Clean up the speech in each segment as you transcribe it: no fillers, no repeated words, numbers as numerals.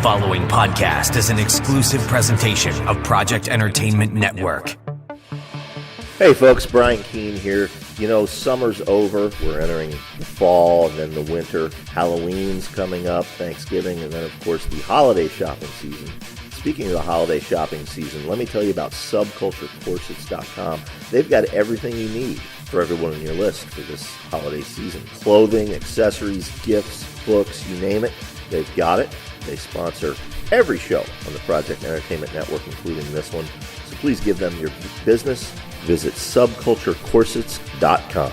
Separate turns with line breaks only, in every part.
following podcast is an exclusive presentation of Project Entertainment Network.
Hey folks, Brian Keene here. You know, summer's over. We're entering the fall and then the winter. Halloween's coming up, Thanksgiving, and then of course the holiday shopping season. Speaking of the holiday shopping season, let me tell you about subculturecorsets.com. They've got everything you need for everyone on your list for this holiday season. Clothing, accessories, gifts, books, you name it, they've got it. They sponsor every show on the Project Entertainment Network, including this one. So please give them your business. Visit subculturecorsets.com.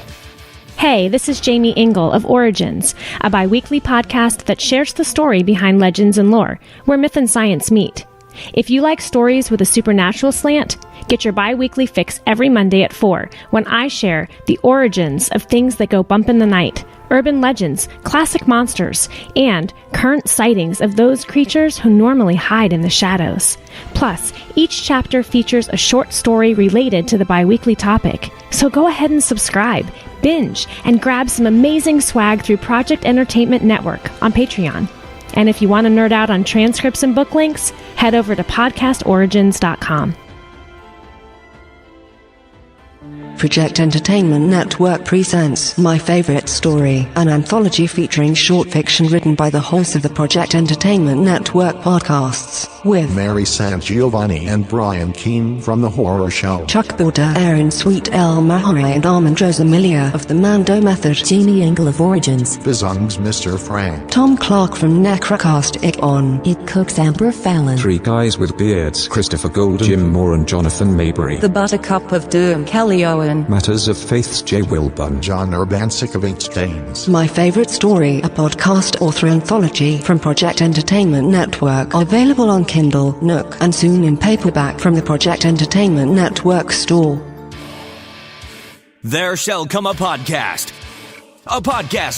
Hey, this is Jamie Engel of Origins, a bi-weekly podcast that shares the story behind legends and lore, where myth and science meet. If you like stories with a supernatural slant, get your bi-weekly fix every Monday at 4 when I share the origins of things that go bump in the night, urban legends, classic monsters, and current sightings of those creatures who normally hide in the shadows. Plus, each chapter features a short story related to the bi-weekly topic. So go ahead and subscribe, binge, and grab some amazing swag through Project Entertainment Network on Patreon. And if you want to nerd out on transcripts and book links, head over to podcastorigins.com.
Project Entertainment Network presents My Favorite Story, an anthology featuring short fiction written by the hosts of the Project Entertainment Network podcasts, with
Mary Sangiovanni and Brian Keene from The Horror Show,
Chuck Border, Aaron Sweet, El Mahare, and Armand Rosamilia of The Mando Method,
Jamie Engel of Origins,
Bizung's Mr. Frank,
Tom Clark from Necrocast, It On,
It Cooks, Amber Fallon,
Three Guys with Beards, Christopher Golden, Jim Moore and Jonathan Maybury,
The Buttercup of Doom, Kelly Owen,
Matters of Faith's Jay Wilburn,
John Urbancic of Eight Stains.
My Favorite Story, a podcast author anthology from Project Entertainment Network, available on Kindle, Nook, and soon in paperback from the Project Entertainment Network store.
There shall come a podcast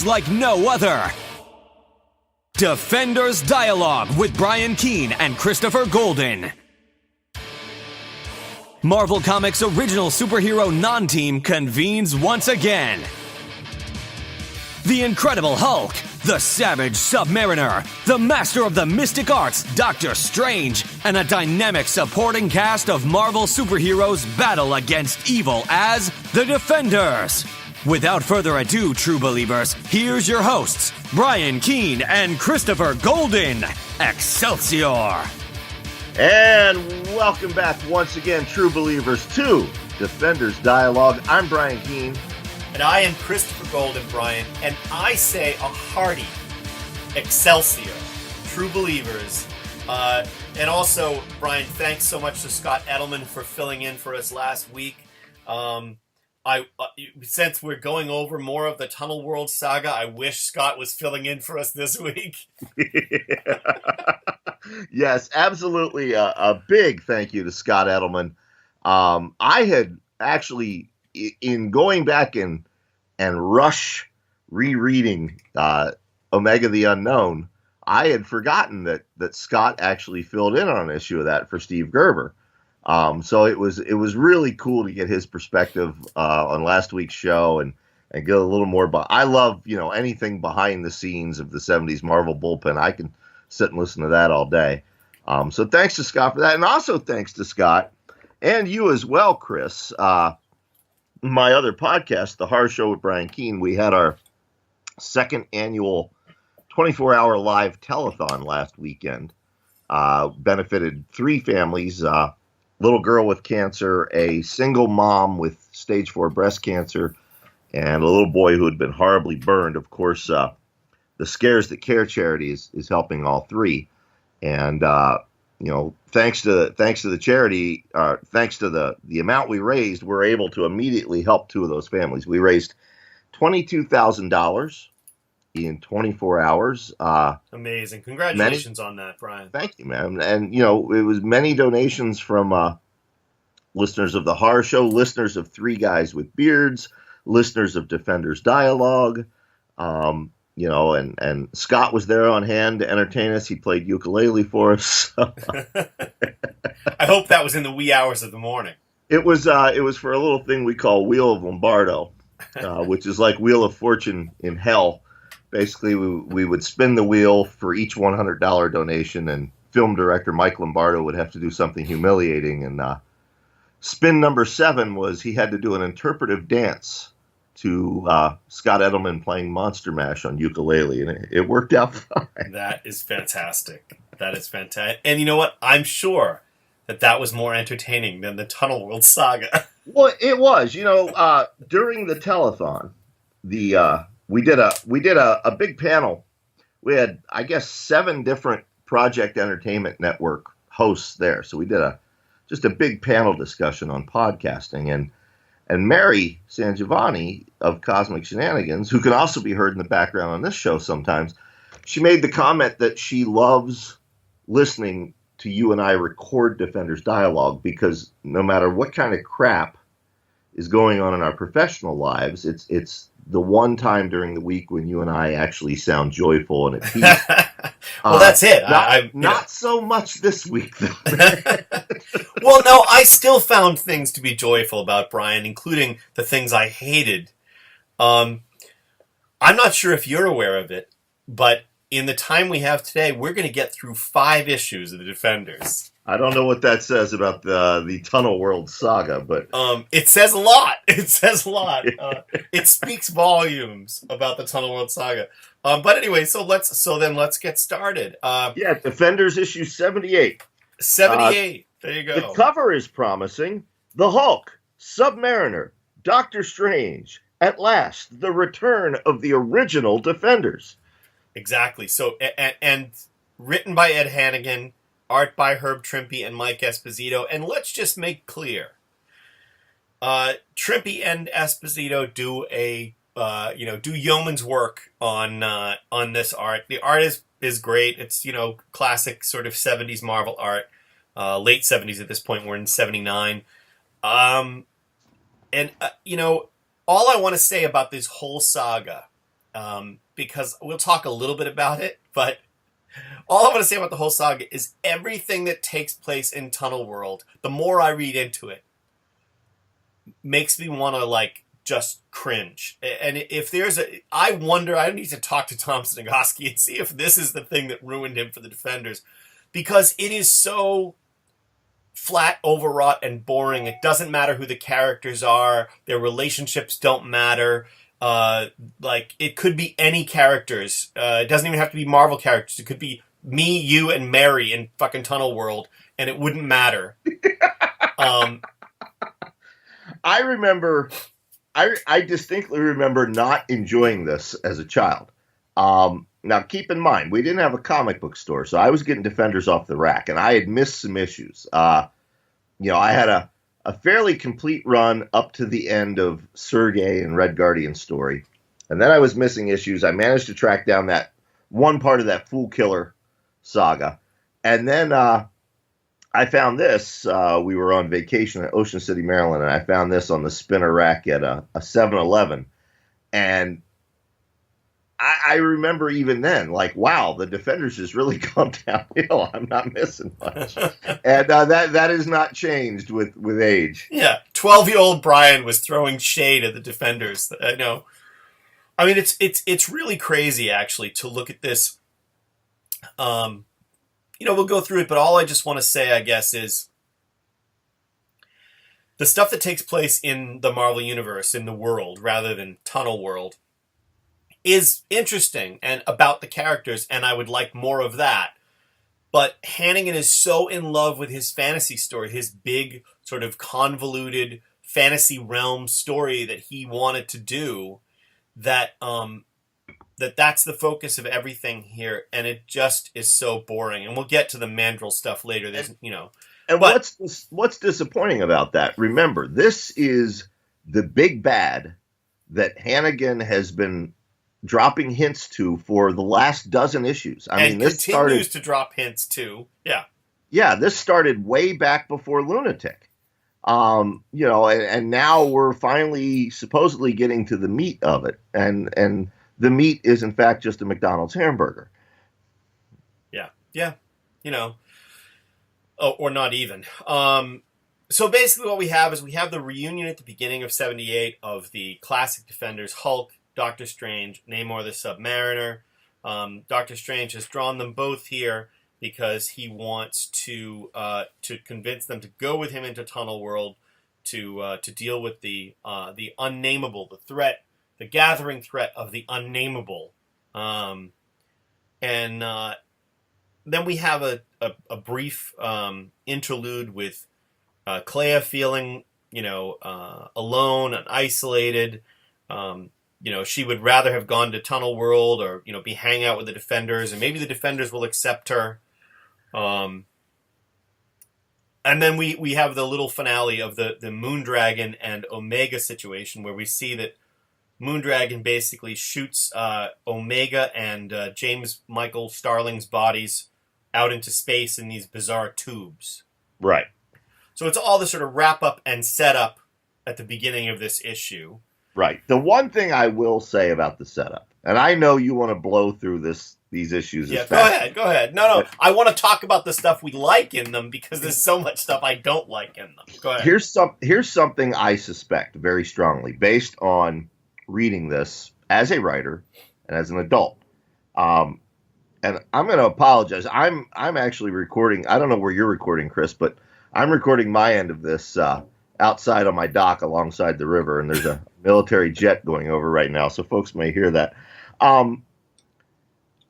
like no other. Defenders Dialogue with Brian Keene and Christopher Golden. Marvel Comics' original superhero non-team convenes once again. The Incredible Hulk, the Savage Submariner, the Master of the Mystic Arts, Doctor Strange, and a dynamic supporting cast of Marvel superheroes battle against evil as the Defenders. Without further ado, true believers, here's your hosts, Brian Keene and Christopher Golden. Excelsior!
And welcome back once again, true believers, to Defenders Dialogue. I'm Brian Keene.
And I am Christopher Golden, Brian, and I say a hearty Excelsior, true believers. And also, Brian, thanks so much to Scott Edelman for filling in for us last week. Since we're going over more of the Tunnelworld saga, I wish Scott was filling in for us this week.
Yes, absolutely. A big thank you to Scott Edelman. I had actually, in going back and rush rereading Omega the Unknown, I had forgotten that Scott actually filled in on an issue of that for Steve Gerber. So it was really cool to get his perspective on last week's show and get a little more. But I love anything behind the scenes of the 70s Marvel bullpen. I can sit and listen to that all day. So thanks to Scott for that. And also thanks to Scott and you as well, Chris. My other podcast, The Horror Show with Brian Keene, we had our second annual 24-hour live telethon last weekend. Benefited three families, little girl with cancer, a single mom with stage 4 breast cancer, and a little boy who had been horribly burned. Of course, the Scares That Care charity is helping all three. And, thanks to the charity, thanks to the amount we raised, we're able to immediately help two of those families. We raised $22,000 in 24 hours.
Amazing. Congratulations on that, Brian.
Thank you, man. And, it was many donations from listeners of The Horror Show, listeners of Three Guys with Beards, listeners of Defenders Dialogue, and Scott was there on hand to entertain us. He played ukulele for us.
I hope that was in the wee hours of the morning.
It was for a little thing we call Wheel of Lombardo, which is like Wheel of Fortune in hell. Basically, we would spin the wheel for each $100 donation, and film director Mike Lombardo would have to do something humiliating. And spin number 7 was he had to do an interpretive dance to Scott Edelman playing Monster Mash on ukulele, and it worked out fine.
That is fantastic. That is fantastic. And you know what? I'm sure that was more entertaining than the Tunnelworld saga.
Well, it was. During the telethon, we did a big panel. We had, I guess, 7 different Project Entertainment Network hosts there. So we did just a big panel discussion on podcasting, and Mary Sangiovanni of Cosmic Shenanigans, who can also be heard in the background on this show sometimes, she made the comment that she loves listening to you and I record Defenders dialogue, because no matter what kind of crap is going on in our professional lives, it's the one time during the week when you and I actually sound joyful and at peace.
Well, that's it.
Not so much this week, though.
Well, no, I still found things to be joyful about, Brian, including the things I hated. I'm not sure if you're aware of it, but in the time we have today, we're going to get through 5 issues of the Defenders.
I don't know what that says about the Tunnelworld saga, but
it says a lot. It says a lot. It speaks volumes about the Tunnelworld saga. But anyway, so let's get started.
Defenders issue 78.
78. There you go.
The cover is promising. The Hulk, Submariner, Doctor Strange. At last, the return of the original Defenders.
Exactly. So, and written by Ed Hannigan, art by Herb Trimpe and Mike Esposito. And let's just make clear, Trimpe and Esposito do do yeoman's work on this art. The art is great. It's classic sort of 70s Marvel art, late 70s at this point. We're in 79, and all I want to say about this whole saga, because we'll talk a little bit about it, but all I want to say about the whole saga is everything that takes place in Tunnelworld, the more I read into it, makes me want to just cringe. And if I wonder, I need to talk to Tom Snigoski and see if this is the thing that ruined him for the Defenders, because it is so flat, overwrought, and boring. It doesn't matter who the characters are. Their relationships don't matter. It could be any characters. It doesn't even have to be Marvel characters. It could be me, you, and Mary in fucking Tunnelworld, and it wouldn't matter.
I distinctly remember not enjoying this as a child. Now, keep in mind, we didn't have a comic book store, so I was getting Defenders off the rack, and I had missed some issues. I had a fairly complete run up to the end of Sergei and Red Guardian story, and then I was missing issues. I managed to track down that one part of that Fool Killer saga, and then I found this. We were on vacation at Ocean City, Maryland, and I found this on the spinner rack at a 7-Eleven, and I remember even then, wow, the Defenders has really gone downhill. I'm not missing much. And that has not changed with age.
Yeah, 12-year-old Brian was throwing shade at the Defenders. I know. I mean, it's really crazy, actually, to look at this. We'll go through it, but all I just want to say, I guess, is the stuff that takes place in the Marvel Universe, in the world, rather than Tunnelworld, is interesting and about the characters, and I would like more of that. But Hannigan is so in love with his fantasy story, his big, sort of convoluted fantasy realm story that he wanted to do, that that's the focus of everything here, and it just is so boring. And we'll get to the Mandrill stuff later.
And what's disappointing about that? Remember, this is the big bad that Hannigan has been dropping hints to for the last dozen issues.
This continues to drop hints too. Yeah.
Yeah, this started way back before Lunatic. And now we're finally supposedly getting to the meat of it. And the meat is in fact just a McDonald's hamburger.
Yeah. Yeah. Or not even. So basically what we have is the reunion at the beginning of 78 of the classic Defenders, Hulk, Doctor Strange, Namor the Submariner. Doctor Strange has drawn them both here because he wants to convince them to go with him into Tunnelworld to deal with the unnameable, the threat, the gathering threat of the unnameable. And then we have a brief interlude with Clea feeling, alone and isolated. She would rather have gone to Tunnelworld or, be hanging out with the Defenders, and maybe the Defenders will accept her. And then we have the little finale of the Moondragon and Omega situation, where we see that Moondragon basically shoots Omega and James Michael Starling's bodies out into space in these bizarre tubes.
Right.
So it's all the sort of wrap up and setup at the beginning of this issue.
Right. The one thing I will say about the setup, and I know you want to blow through these issues.
Yeah, go ahead. No, I want to talk about the stuff we like in them because there's so much stuff I don't like in them. Go ahead.
Here's something I suspect very strongly, based on reading this as a writer and as an adult. And I'm going to apologize. I'm actually recording. I don't know where you're recording, Chris, but I'm recording my end of this outside on my dock alongside the river, and there's a military jet going over right now, so folks may hear that.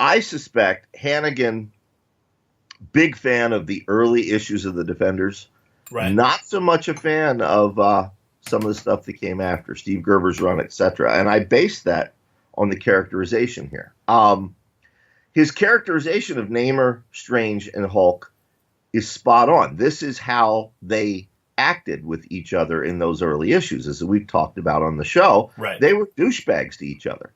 I suspect Hannigan, big fan of the early issues of the Defenders,
right? Not
so much a fan of some of the stuff that came after, Steve Gerber's run, etc. And I base that on the characterization here. His characterization of Namor, Strange, and Hulk is spot on. This is how they acted with each other in those early issues, as we've talked about on the show.
Right.
They were douchebags to each other.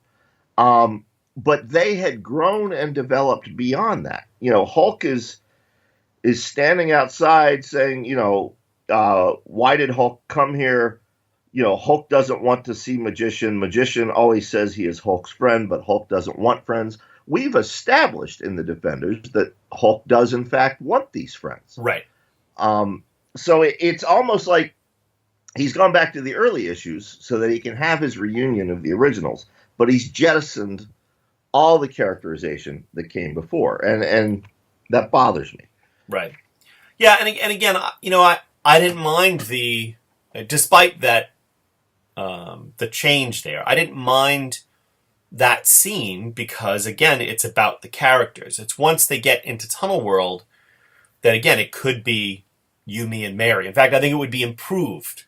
But they had grown and developed beyond that. Hulk is standing outside saying, why did Hulk come here? Hulk doesn't want to see Magician. Magician always says he is Hulk's friend, but Hulk doesn't want friends. We've established in the Defenders that Hulk does, in fact, want these friends.
Right.
So it's almost like he's gone back to the early issues so that he can have his reunion of the originals, but he's jettisoned all the characterization that came before, and that bothers me.
Right. Yeah, and again, I didn't mind despite that, the change there. I didn't mind that scene because, again, it's about the characters. It's once they get into Tunnelworld that, again, it could be you, me, and Mary. In fact, I think it would be improved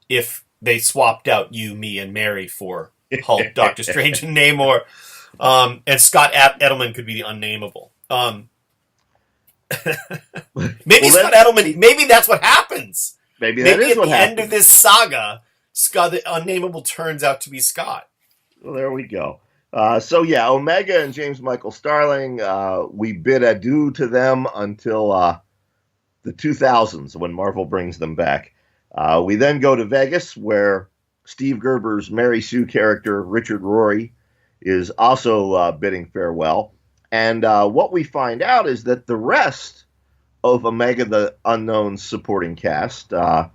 if they swapped out you, me, and Mary for Hulk, Doctor Strange, and Namor. And Scott Edelman could be the unnameable. Maybe Scott Edelman, maybe that's what happens.
Maybe that is what happens. Maybe at the
end of this saga, Scott the unnameable turns out to be Scott.
Well, there we go. Omega and James Michael Starling, we bid adieu to them until the 2000s when Marvel brings them back. We then go to Vegas, where Steve Gerber's Mary Sue character, Richard Rory, is also bidding farewell. And what we find out is that the rest of Omega the Unknown's supporting cast, Diane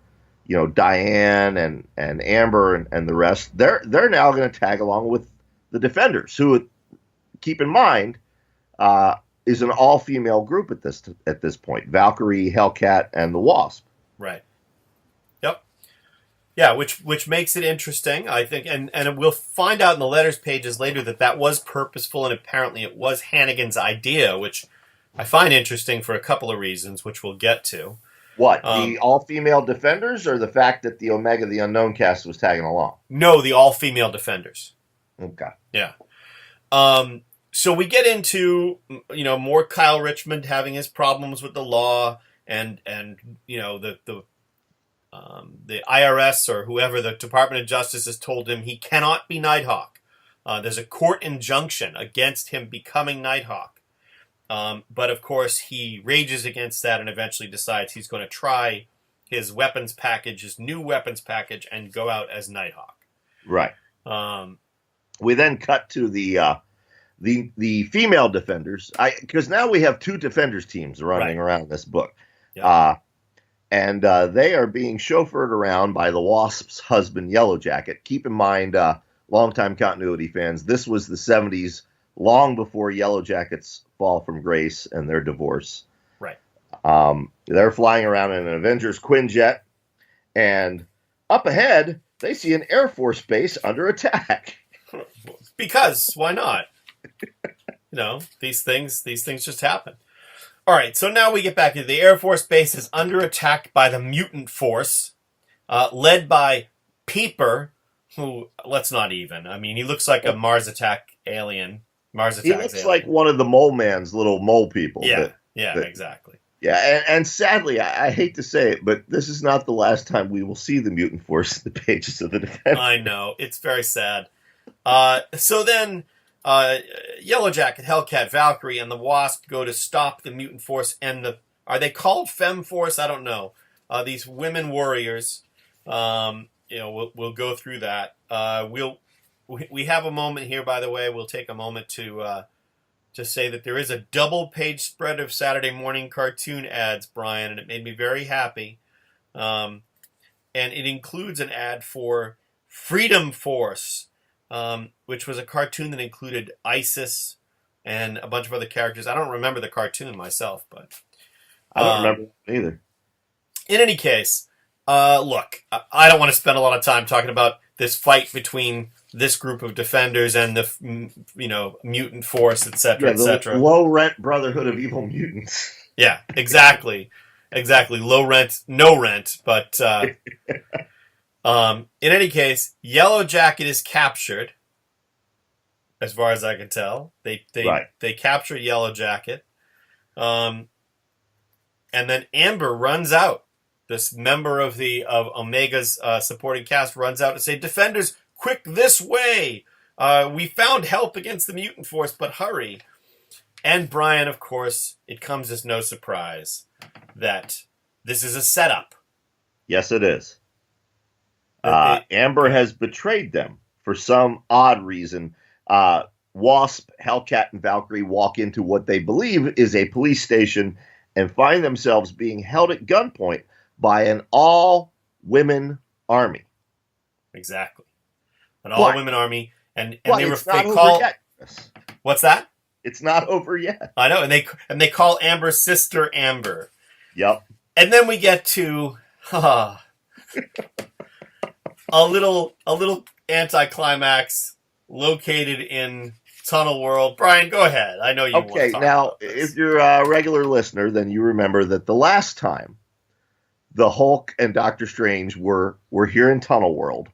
and Amber and the rest, they're now going to tag along with the Defenders, who, keep in mind, is an all-female group at this point. Valkyrie, Hellcat, and the Wasp.
Right. Yep. Yeah, which makes it interesting, I think, and we'll find out in the letters pages later that was purposeful, and apparently it was Hannigan's idea, which I find interesting for a couple of reasons, which we'll get to.
What, the all-female Defenders, or the fact that the Omega the Unknown cast was tagging along?
No, the all-female Defenders.
Okay.
Yeah. So we get into, more Kyle Richmond having his problems with the law, and the IRS or whoever, the Department of Justice, has told him he cannot be Nighthawk. There's a court injunction against him becoming Nighthawk. But of course he rages against that and eventually decides he's going to try his new weapons package, and go out as Nighthawk.
Right. We then cut to the female Defenders, because now we have two Defenders teams running around this book.
Yeah.
And they are being chauffeured around by the Wasp's husband, Yellow Jacket. Keep in mind, longtime continuity fans, this was the 70s, long before Yellow Jackets' fall from grace and their divorce.
Right.
They're flying around in an Avengers Quinjet, and up ahead, they see an Air Force base under attack.
Because why not? These things just happen. All right, so now we get back to the Air Force base is under attack by the mutant force, led by Peeper, who, let's not even. I mean, he looks like a Mars Attack alien.
He looks like one of the Mole Man's little mole people.
Yeah, exactly.
Yeah, and sadly, I hate to say it, but this is not the last time we will see the mutant force in the pages of the Defenders.
I know, it's very sad. So then, Yellow Jacket, Hellcat, Valkyrie, and the Wasp go to stop the mutant force, and are they called Femme Force? I don't know. These women warriors. We'll go through that. We have a moment here, by the way. We'll take a moment to say that there is a double-page spread of Saturday morning cartoon ads, Brian, and it made me very happy. And it includes an ad for Freedom Force, which was a cartoon that included ISIS and a bunch of other characters. I don't remember the cartoon myself, but
I don't remember either.
In any case, look, I don't want to spend a lot of time talking about this fight between this group of defenders and the mutant force, etc., etc.
Low rent Brotherhood of Evil Mutants.
Yeah, exactly. Low rent, no rent. But in any case, Yellow Jacket is captured. As far as I can tell, they capture Yellow Jacket, and then Amber runs out. This member of Omega's supporting cast runs out to say, "Defenders, quick this way! We found help against the mutant force, but hurry!" And Brian, of course, it comes as no surprise that this is a setup.
Yes, it is. Amber has betrayed them for some odd reason. Wasp, Hellcat, and Valkyrie walk into what they believe is a police station and find themselves being held at gunpoint by an all-women army.
Exactly. An all-women army. And they
call...
What's that?
It's not over yet.
I know, and they call Amber Sister Amber.
Yep.
And then we get to a little anticlimax located in Tunnelworld. Brian, go ahead. I know you want to talk about this.
If you're a regular listener, then you remember that the last time the Hulk and Doctor Strange were here in Tunnelworld,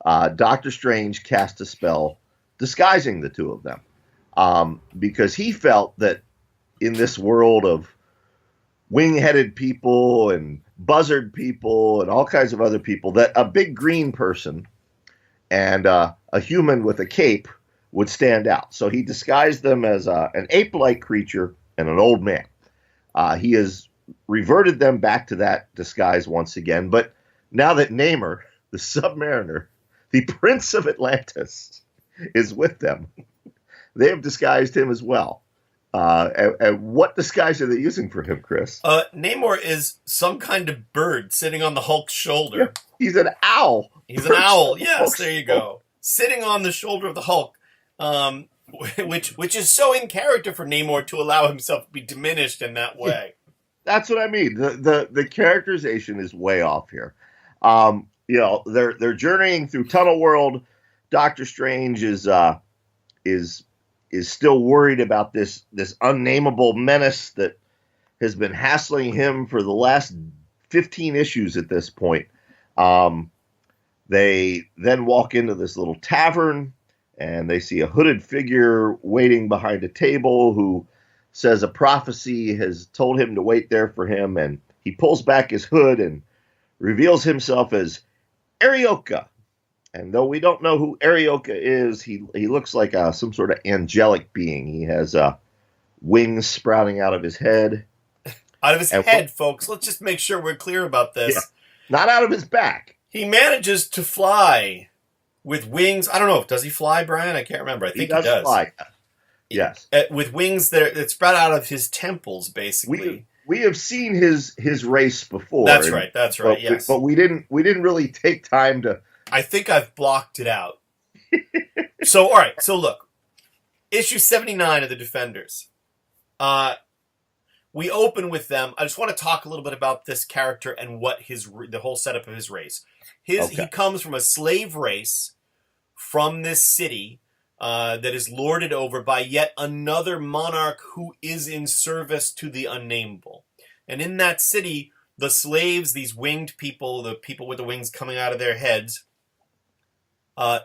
Doctor Strange cast a spell disguising the two of them, because he felt that in this world of wing-headed people and buzzard people and all kinds of other people, that a big green person and a human with a cape would stand out. So he disguised them as an ape-like creature and an old man. He has reverted them back to that disguise once again. But now that Namor, the Submariner, the Prince of Atlantis, is with them, they have disguised him as well. And what disguise are they using for him, Chris?
Namor is some kind of bird sitting on the Hulk's shoulder.
Yeah, he's an owl.
He's an owl. Yes, there you go. Sitting on the shoulder of the Hulk, which is so in character for Namor to allow himself to be diminished in that way.
That's what I mean. The characterization is way off here. They're journeying through Tunnelworld. Doctor Strange is still worried about this unnameable menace that has been hassling him for the last 15 issues at this point. They then walk into this little tavern, and they see a hooded figure waiting behind a table who says a prophecy has told him to wait there for him, and he pulls back his hood and reveals himself as Arioka. And though we don't know who Arioka is, he looks like some sort of angelic being. He has wings sprouting out of his head.
Out of his head, folks. Let's just make sure we're clear about this.
Yeah, not out of his back.
He manages to fly with wings. I don't know. Does he fly, Brian? I can't remember. I think he does.
Fly. Yes.
With wings that sprout out of his temples, basically.
We have seen his race before.
That's right.
Yes. But we didn't really take time to.
I think I've blocked it out. So, all right. So, look. Issue 79 of the Defenders. We open with them. I just want to talk a little bit about this character and what the whole setup of his race. He comes from a slave race from this city that is lorded over by yet another monarch who is in service to the unnameable. And in that city, the slaves, these winged people, the people with the wings coming out of their heads,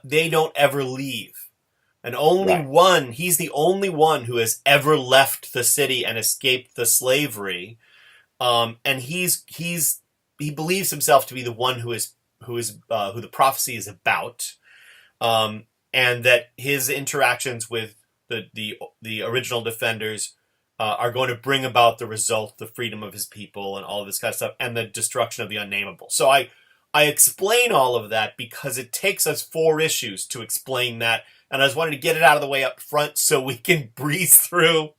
they don't ever leave. And he's the only one who has ever left the city and escaped the slavery. And he believes himself to be the one who the prophecy is about. And that his interactions with the original Defenders are going to bring about the result, the freedom of his people and all of this kind of stuff, and the destruction of the unnameable. So I explain all of that because it takes us 4 issues to explain that. And I just wanted to get it out of the way up front so we can breeze through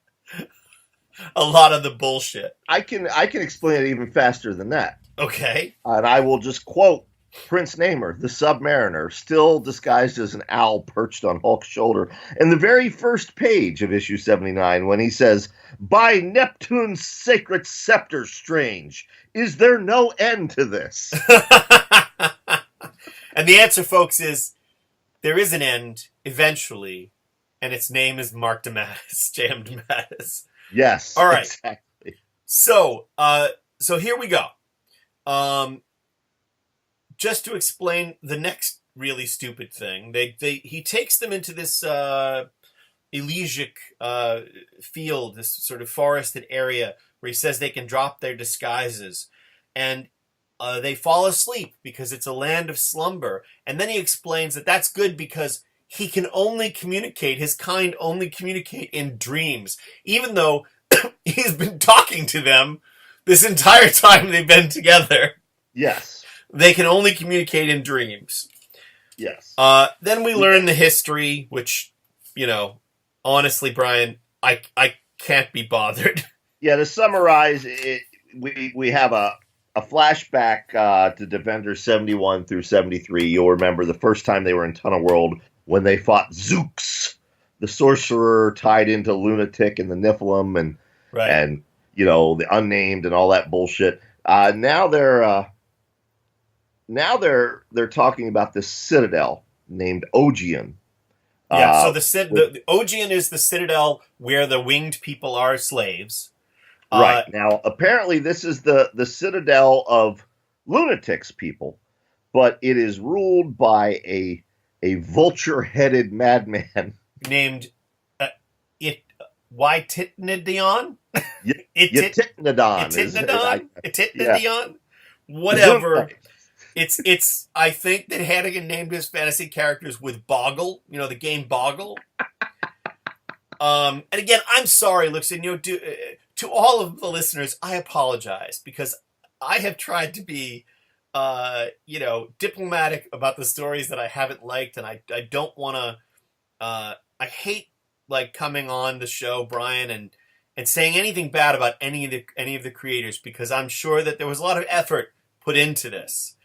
a lot of the bullshit.
I can explain it even faster than that.
Okay.
And I will just quote Prince Namor, the Submariner, still disguised as an owl perched on Hulk's shoulder, in the very first page of issue 79 when he says, "By Neptune's sacred scepter, strange, is there no end to this?"
And the answer, folks, is there is an end eventually, and its name is Mark DeMatteis, J.M. DeMatteis.
Yes.
All right.
Exactly.
So here we go. Just to explain the next really stupid thing, he takes them into this elegiac field, this sort of forested area where he says they can drop their disguises, and they fall asleep because it's a land of slumber. And then he explains that that's good because his kind only communicate in dreams, even though he's been talking to them this entire time they've been together.
Yes.
They can only communicate in dreams.
Yes.
Then we learn the history, which, honestly, Brian, I can't be bothered.
Yeah, to summarize, we have a flashback to Defenders 71 through 73. You'll remember the first time they were in Tunnelworld when they fought Zooks, the sorcerer tied into Lunatic and the Nephilim and the Unnamed and all that bullshit. Now they're talking about this citadel named Ogian.
Yeah, so the Ogian is the citadel where the winged people are slaves.
Right. Now, apparently this is the citadel of Lunatic's people, but it is ruled by a vulture-headed madman
named Titnadion? Titnadion? Whatever. It's. I think that Hannigan named his fantasy characters with Boggle. The game Boggle. And again, I'm sorry, Luxon. To all of the listeners, I apologize because I have tried to be, diplomatic about the stories that I haven't liked, and I don't want to. I hate coming on the show, Brian, and saying anything bad about any of the creators because I'm sure that there was a lot of effort put into this.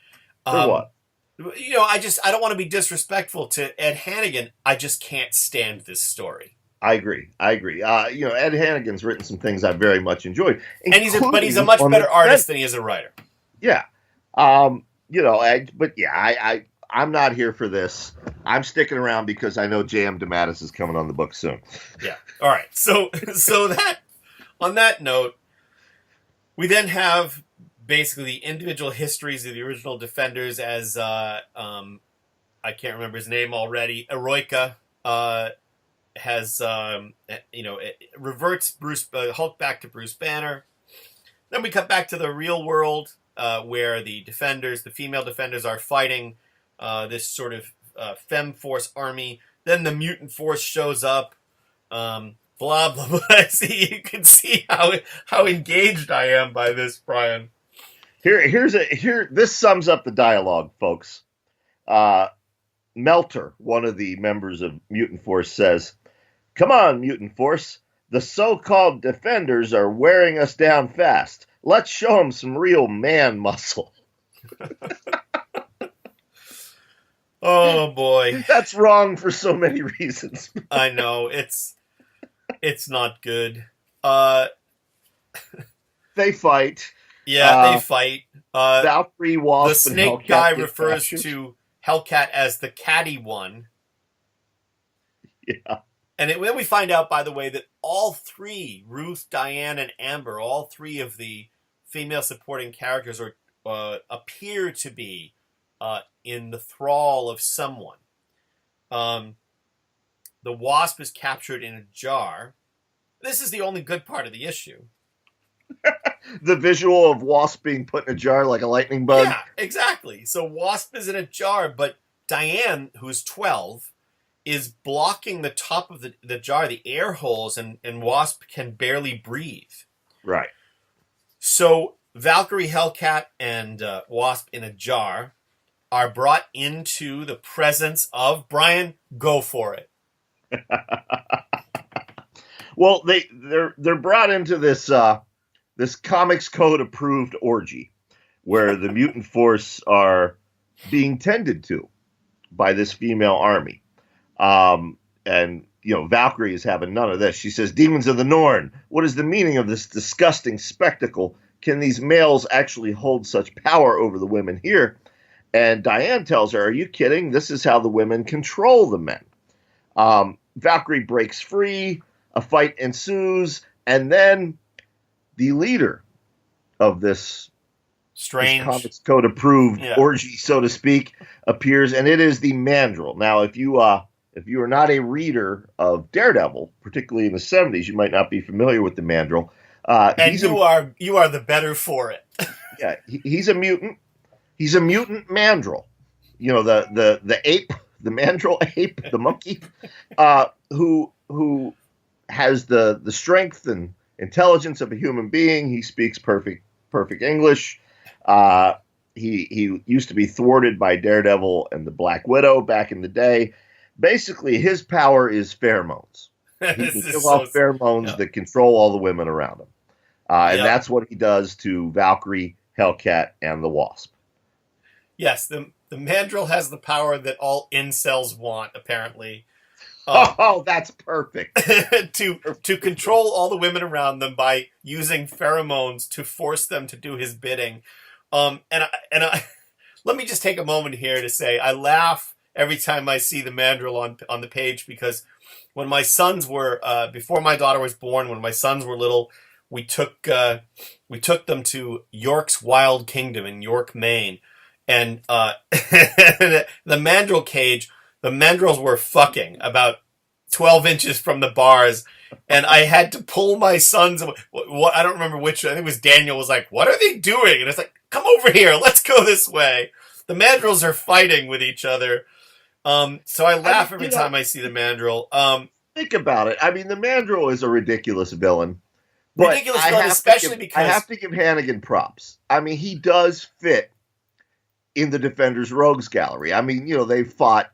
For what?
I don't want to be disrespectful to Ed Hannigan. I just can't stand this story.
I agree. Ed Hannigan's written some things I've very much enjoyed,
and he's a much better artist than he is a writer.
Yeah. I'm not here for this. I'm sticking around because I know J.M. DeMatteis is coming on the book soon.
Yeah. All right. So that on that note, we then have basically the individual histories of the original Defenders as I can't remember his name already. Eroica has it reverts Bruce Hulk back to Bruce Banner. Then we cut back to the real world where the female Defenders are fighting this sort of Femme Force army. Then the mutant force shows up. Blah blah blah. You can see how engaged I am by this, Brian.
This sums up the dialogue, folks. Melter, one of the members of Mutant Force, says, "Come on, Mutant Force. The so-called Defenders are wearing us down fast. Let's show them some real man muscle."
Oh boy.
That's wrong for so many reasons.
I know. It's not good.
They fight.
Yeah, they fight.
Valkyrie, Wasp,
the
and
snake
Hellcat
guy
get
refers
captured.
to Hellcat as the catty one.
Yeah.
And then we find out, by the way, that all three, Ruth, Diane, and Amber, all three of the female supporting characters appear to be in the thrall of someone. The Wasp is captured in a jar. This is the only good part of the issue.
The visual of Wasp being put in a jar like a lightning bug.
Yeah, exactly. So Wasp is in a jar, but Diane, who's 12, is blocking the top of the jar, the air holes, and Wasp can barely breathe.
Right.
So Valkyrie, Hellcat, and Wasp in a jar are brought into the presence of Brian. Go for it.
Well, they're brought into this Comics Code approved orgy where the mutant force are being tended to by this female army. And, Valkyrie is having none of this. She says, "Demons of the Norn, what is the meaning of this disgusting spectacle? Can these males actually hold such power over the women here?" And Diane tells her, "Are you kidding? This is how the women control the men." Valkyrie breaks free, a fight ensues, and then the leader of this
strange
Comics Code approved orgy, so to speak, appears, and it is the Mandrill. Now, if you are not a reader of Daredevil, particularly in the 70s, you might not be familiar with the Mandrill.
And you are the better for it.
Yeah, he's a mutant. He's a mutant Mandrill. The ape, the Mandrill ape, the monkey, who has the strength and intelligence of a human being. He speaks perfect English. He used to be thwarted by Daredevil and the Black Widow back in the day. Basically, his power is pheromones. He can give off pheromones that control all the women around him. And that's what he does to Valkyrie, Hellcat, and the Wasp.
Yes, the Mandrill has the power that all incels want, apparently.
That's perfect.
to control all the women around them by using pheromones to force them to do his bidding. And I let me just take a moment here to say I laugh every time I see the Mandrill on the page, because when my sons were before my daughter was born, when my sons were little, we took them to York's Wild Kingdom in York, Maine, and the Mandrill cage. The Mandrills were fucking about 12 inches from the bars, and I had to pull my sons. I don't remember which. I think it was Daniel was like, "What are they doing?" And it's like, "Come over here. Let's go this way." The Mandrills are fighting with each other. So I laugh every time I see the Mandrill.
Think about it. I mean, the Mandrill is a ridiculous villain. But
especially because
I have to give Hannigan props. I mean, he does fit in the Defenders Rogues Gallery. I mean, they fought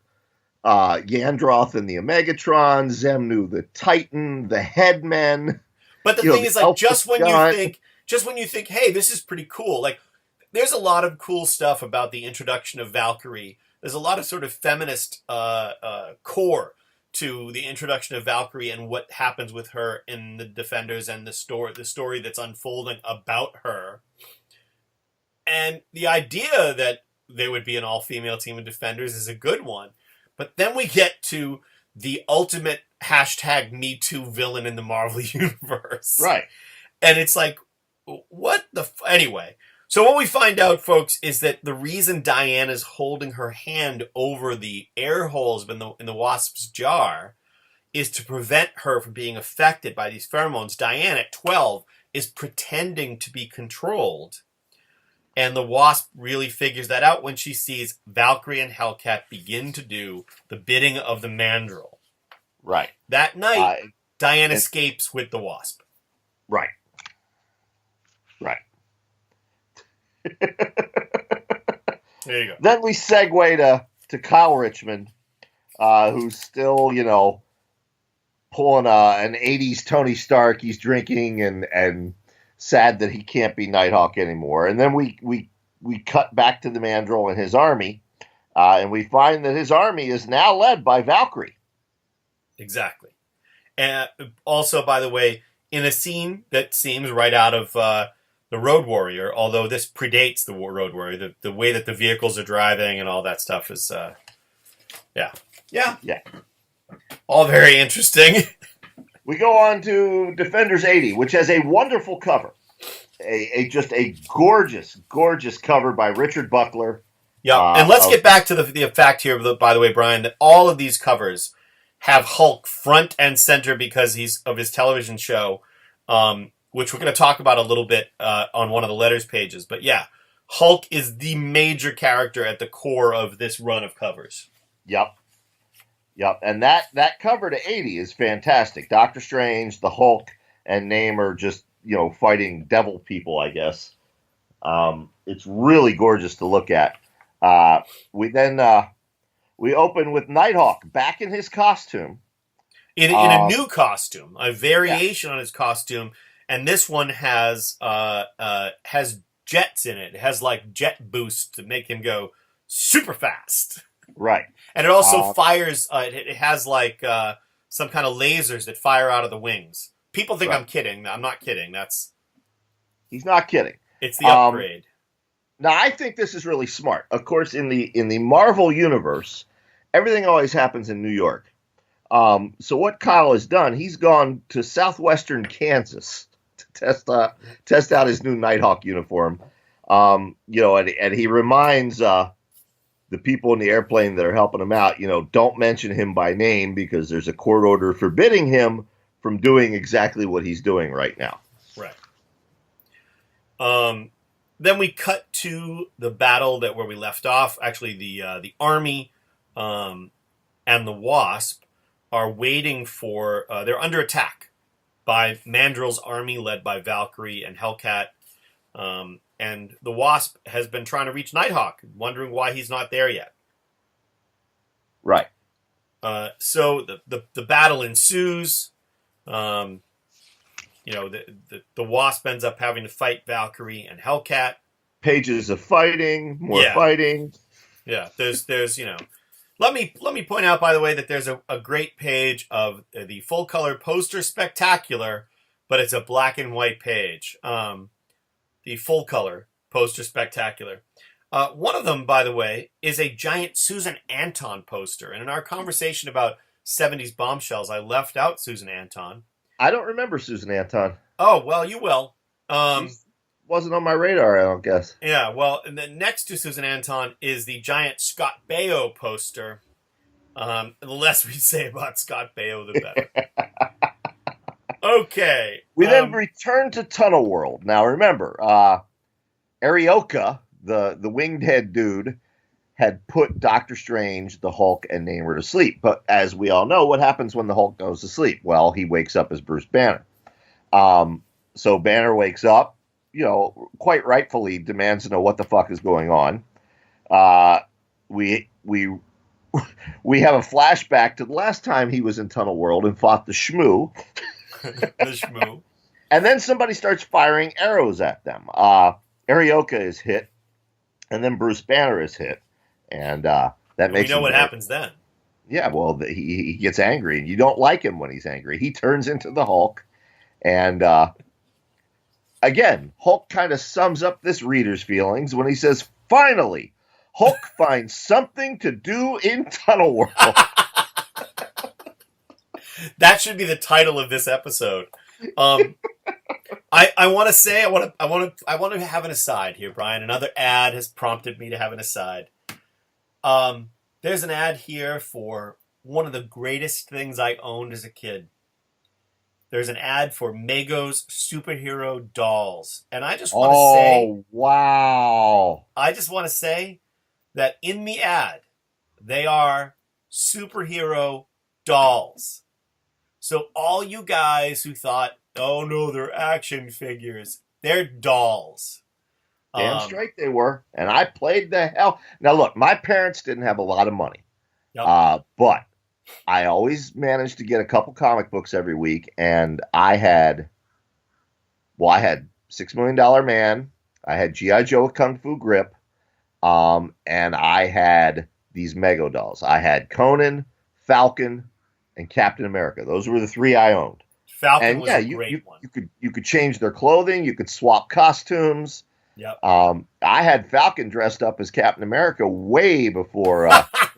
Yandroth and the Omegatron, Zemnu the Titan, the Headmen.
But the thing is, like, just when you think, hey, this is pretty cool. Like, there's a lot of cool stuff about the introduction of Valkyrie. There's a lot of sort of feminist core to the introduction of Valkyrie and what happens with her in the Defenders and the story that's unfolding about her. And the idea that there would be an all-female team of Defenders is a good one. But then we get to the ultimate #MeToo villain in the Marvel Universe.
Right.
And it's like, what the... Anyway, so what we find out, folks, is that the reason Diane is holding her hand over the air holes in the Wasp's jar is to prevent her from being affected by these pheromones. Diane, at 12, is pretending to be controlled. And the Wasp really figures that out when she sees Valkyrie and Hellcat begin to do the bidding of the Mandrill.
Right.
That night, Diane escapes with the Wasp.
Right. Right.
There you go.
Then we segue to Kyle Richmond, who's still, pulling an 80s Tony Stark. He's drinking and sad that he can't be Nighthawk anymore. And then we cut back to the Mandrill and his army, And we find that his army is now led by Valkyrie.
Exactly. And also, by the way, in a scene that seems right out of the Road Warrior, although this predates the Road Warrior, the way that the vehicles are driving and all that stuff is, yeah, all very interesting.
We go on to Defenders 80, which has a wonderful cover, just a gorgeous, gorgeous cover by Richard Buckler.
Yeah, and let's get back to the fact here, by the way, Brian, that all of these covers have Hulk front and center because of his television show, which we're going to talk about a little bit on one of the letters pages. But yeah, Hulk is the major character at the core of this run of covers.
Yep. And that cover to 80 is fantastic. Doctor Strange, the Hulk, and Namor just, fighting devil people, I guess. It's really gorgeous to look at. We open with Nighthawk back in his costume.
In a new costume, a variation on his costume, and this one has jets in it. It has like jet boosts to make him go super fast.
Right.
And it also fires, it has like some kind of lasers that fire out of the wings. People think I'm kidding. I'm not kidding.
He's not kidding.
It's the upgrade.
Now, I think this is really smart. Of course, in the Marvel universe, everything always happens in New York. So what Kyle has done, he's gone to southwestern Kansas to test out his new Nighthawk uniform. And he reminds the people in the airplane that are helping him out, don't mention him by name because there's a court order forbidding him from doing exactly what he's doing right now.
Right. Then we cut to the battle where we left off. Actually, the army and the Wasp are waiting for. They're under attack by Mandrill's army, led by Valkyrie and Hellcat. And the Wasp has been trying to reach Nighthawk, wondering why he's not there yet.
Right.
So the battle ensues. The Wasp ends up having to fight Valkyrie and Hellcat.
Pages of fighting, more fighting.
Yeah, there's Let me point out, by the way, that there's a great page of the full color poster spectacular, but it's a black and white page. The full color poster spectacular. One of them, by the way, is a giant Susan Anton poster. And in our conversation about 70s bombshells, I left out Susan Anton.
I don't remember Susan Anton.
Oh, well, you will.
Wasn't on my radar, I don't guess.
Yeah, well, and then next to Susan Anton is the giant Scott Baio poster. The less we say about Scott Baio, the better. Okay.
We then return to Tunnelworld. Now, remember, Arioka, the winged head dude, had put Doctor Strange, the Hulk, and Namor to sleep. But as we all know, what happens when the Hulk goes to sleep? Well, he wakes up as Bruce Banner. So Banner wakes up, quite rightfully demands to know what the fuck is going on. We have a flashback to the last time he was in Tunnelworld and fought the Shmoo.
The Shmoo.
And then somebody starts firing arrows at them. Arioka is hit, and then Bruce Banner is hit. And that makes
you know what happens then.
Yeah, well, he gets angry, and you don't like him when he's angry. He turns into the Hulk, and again, Hulk kind of sums up this reader's feelings when he says, "Finally, Hulk finds something to do in Tunnelworld."
That should be the title of this episode. I want to say I want to have an aside here, Brian. Another ad has prompted me to have an aside. There's an ad here for one of the greatest things I owned as a kid. There's an ad for Mego's superhero dolls. And I just want to say...
Oh, wow.
I just want to say that in the ad, they are superhero dolls. So all you guys who thought, oh no, they're action figures, they're dolls.
Damn straight they were. And I played the hell. Now, look, my parents didn't have a lot of money.
Yep.
But I always managed to get a couple comic books every week. And I had $6 Million Man. I had G.I. Joe with Kung Fu Grip. And I had these Mego dolls. I had Conan, Falcon, and Captain America. Those were the three I owned.
Falcon was a great one.
You could change their clothing. You could swap costumes.
Yep.
I had Falcon dressed up as Captain America way before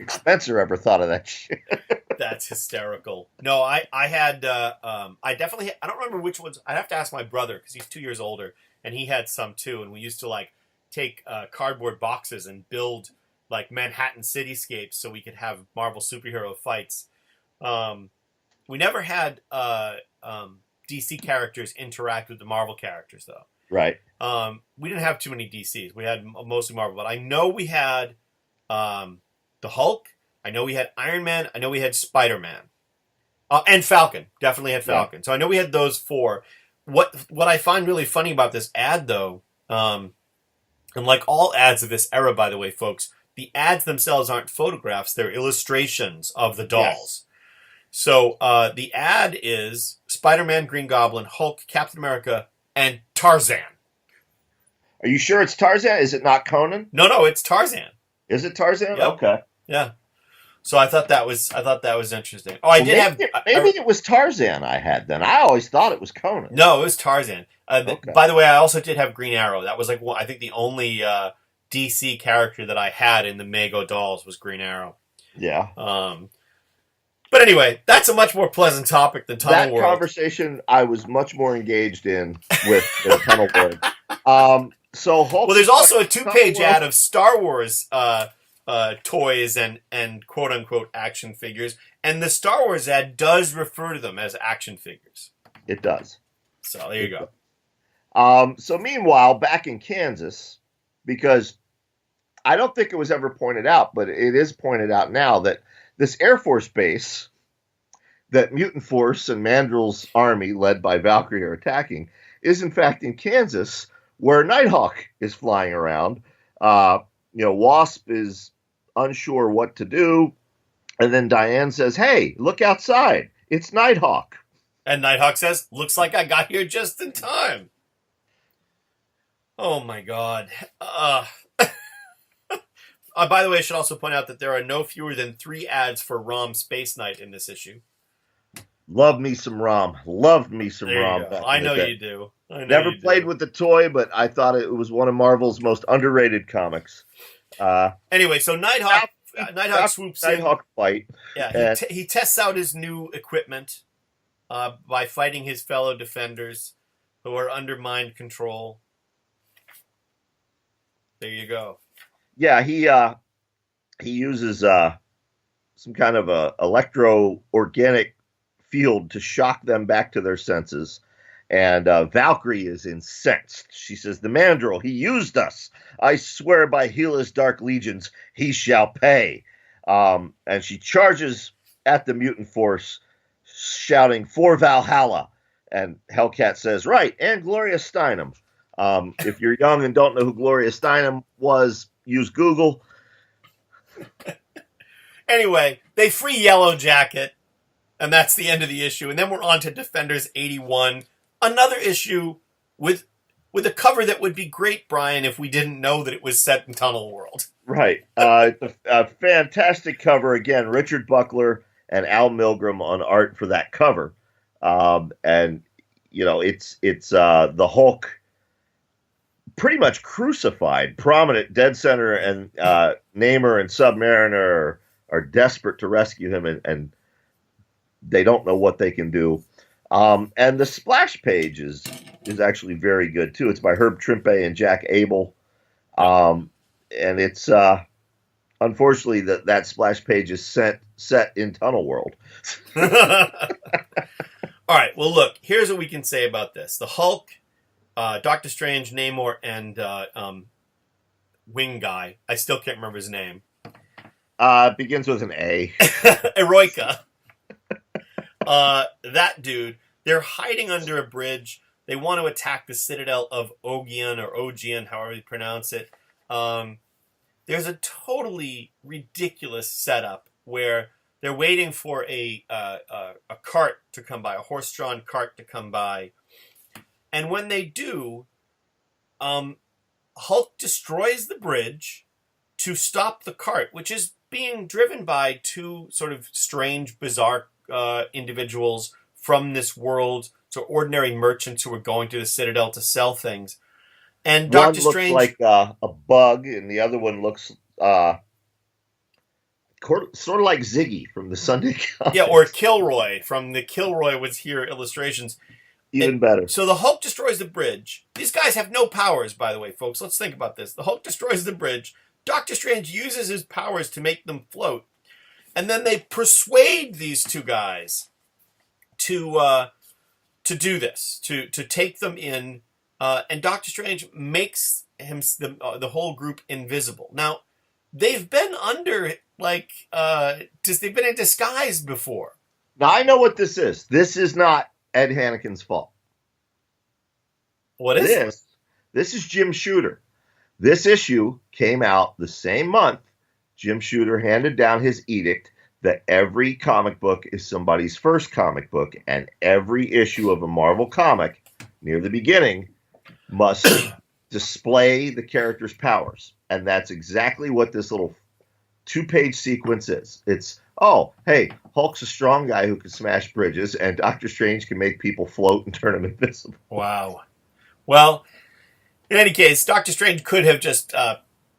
Spencer ever thought of that shit.
That's hysterical. No, I had I definitely I don't remember which ones. I'd have to ask my brother because he's 2 years older and he had some too. And we used to like take cardboard boxes and build like Manhattan cityscapes so we could have Marvel superhero fights. We never had DC characters interact with the Marvel characters though.
Right.
We didn't have too many DCs. We had mostly Marvel, but I know we had the Hulk. I know we had Iron Man. I know we had Spider-Man. And Falcon. Definitely had Falcon. Yeah. So I know we had those four. What I find really funny about this ad, though, and like all ads of this era, by the way, folks, the ads themselves aren't photographs. They're illustrations of the dolls. Yes. So the ad is Spider-Man, Green Goblin, Hulk, Captain America, and Tarzan.
Are you sure it's Tarzan? Is it not Conan?
No, it's Tarzan.
Is it Tarzan?
Yep.
Okay.
Yeah. So I thought that was interesting. Oh,
Maybe it was Tarzan I had then. I always thought it was Conan.
No, it was Tarzan. Okay. By the way, I also did have Green Arrow. That was like I think the only DC character that I had in the Mego dolls was Green Arrow.
Yeah.
But anyway, that's a much more pleasant topic than Tunnelworld.
That conversation I was much more engaged in with the Tunnelworld. So Hulk,
well, there's also a 2-page ad of Star Wars toys and quote unquote action figures, and the Star Wars ad does refer to them as action figures.
It does.
So there you go.
So meanwhile, back in Kansas, because I don't think it was ever pointed out, but it is pointed out now that this Air Force base that Mutant Force and Mandrill's army, led by Valkyrie, are attacking, is in fact in Kansas, where Nighthawk is flying around. Wasp is unsure what to do, and then Diane says, "Hey, look outside. It's Nighthawk."
And Nighthawk says, "Looks like I got here just in time." Oh my God. By the way, I should also point out that there are no fewer than 3 ads for ROM Space Knight in this issue.
Love me some ROM. Loved me some ROM.
I know you do.
Never played with the toy, but I thought it was one of Marvel's most underrated comics.
Anyway, so Nighthawk swoops in.
Nighthawk fight.
Yeah, he tests out his new equipment by fighting his fellow defenders who are under mind control. There you go.
Yeah, he uses some kind of a electro-organic field to shock them back to their senses. And Valkyrie is incensed. She says, "The Mandrill, he used us. I swear by Hela's dark legions, he shall pay." And she charges at the mutant force, shouting, "For Valhalla." And Hellcat says, "Right, and Gloria Steinem." If you're young and don't know who Gloria Steinem was, use Google.
Anyway, they free Yellow Jacket, and that's the end of the issue. And then we're on to Defenders 81. Another issue with a cover that would be great, Brian, if we didn't know that it was set in Tunnelworld.
Right. A fantastic cover. Again, Richard Buckler and Al Milgrom on art for that cover. And, it's the Hulk pretty much crucified, prominent, dead center, and Namor and Submariner are desperate to rescue him, and they don't know what they can do. And the splash page is actually very good too. It's by Herb Trimpe and Jack Abel, and it's unfortunately that splash page is set in Tunnelworld.
All right. Well, look. Here's what we can say about this: the Hulk, Doctor Strange, Namor, and Wing Guy. I still can't remember his name.
It begins with an A.
Eroica. That dude, they're hiding under a bridge. They want to attack the citadel of Ogian, or Ogian, however you pronounce it. There's a totally ridiculous setup where they're waiting for a cart to come by, a horse-drawn cart to come by. And when they do, Hulk destroys the bridge to stop the cart, which is being driven by two sort of strange, bizarre individuals from this world, so ordinary merchants who were going to the Citadel to sell things. And
One
Doctor
looks
Strange,
like a bug, and the other one looks sort of like Ziggy from the Sunday Comics.
yeah, or Kilroy from the Kilroy Was Here illustrations.
Even better.
So the Hulk destroys the bridge. These guys have no powers, by the way, folks. Let's think about this. The Hulk destroys the bridge. Doctor Strange uses his powers to make them float. And then they persuade these two guys to do this, to take them in. And Doctor Strange makes the whole group invisible. Now, they've been they've been in disguise before.
Now, I know what this is. This is not Ed Hannikin's fault.
What is it?
This is Jim Shooter. This issue came out the same month Jim Shooter handed down his edict that every comic book is somebody's first comic book, and every issue of a Marvel comic near the beginning must display the character's powers. And that's exactly what this little 2-page sequence is. It's, oh, hey, Hulk's a strong guy who can smash bridges, and Doctor Strange can make people float and turn them invisible.
Wow. Well, in any case, Doctor Strange could have just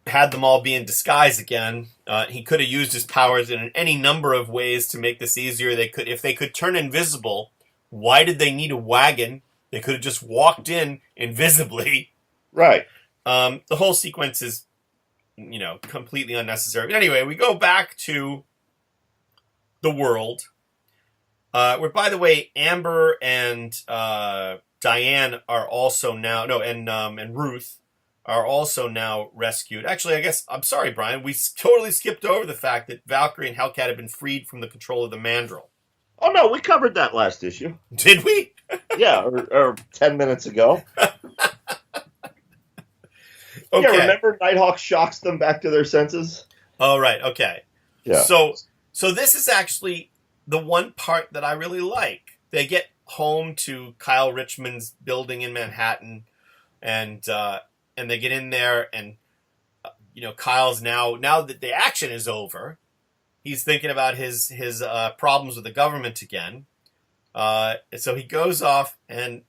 had them all be in disguise again. He could have used his powers in any number of ways to make this easier. If they could turn invisible, why did they need a wagon? They could have just walked in invisibly.
Right.
The whole sequence is, completely unnecessary. But anyway, we go back to the world, where, by the way, Amber and Diane are also now, and Ruth are also now rescued. Actually, I guess, I'm sorry, Brian, we totally skipped over the fact that Valkyrie and Hellcat have been freed from the control of the Mandrill.
Oh, no, we covered that last issue.
Did we?
Yeah, or 10 minutes ago.
Okay.
Yeah, remember Nighthawk shocks them back to their senses?
Oh, right, okay.
Yeah.
So this is actually the one part that I really like. They get home to Kyle Richmond's building in Manhattan, and they get in there, and Kyle's now that the action is over, he's thinking about his problems with the government again. So he goes off, and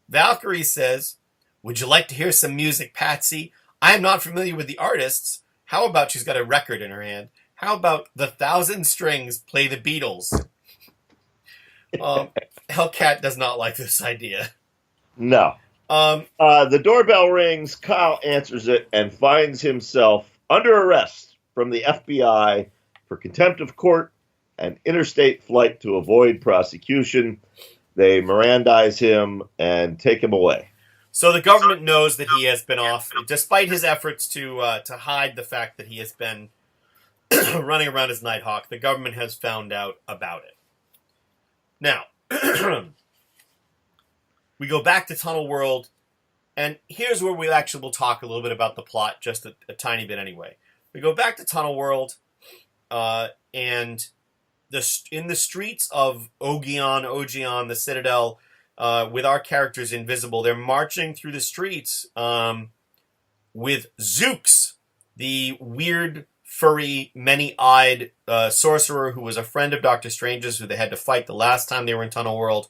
Valkyrie says, "Would you like to hear some music, Patsy? I am not familiar with the artists. How about," she's got a record in her hand, "how about the Thousand Strings play the Beatles?" Hellcat does not like this idea.
No. The doorbell rings, Kyle answers it, and finds himself under arrest from the FBI for contempt of court and interstate flight to avoid prosecution. They Mirandize him and take him away.
So the government knows that he has been off, despite his efforts to hide the fact that he has been running around as Nighthawk. The government has found out about it. Now, we go back to Tunnelworld, and here's where we actually will talk a little bit about the plot, just a tiny bit anyway. We go back to Tunnelworld, and in the streets of Ogion, the Citadel, with our characters invisible, they're marching through the streets with Zooks, the weird, furry, many-eyed sorcerer who was a friend of Doctor Strange's, who they had to fight the last time they were in Tunnelworld.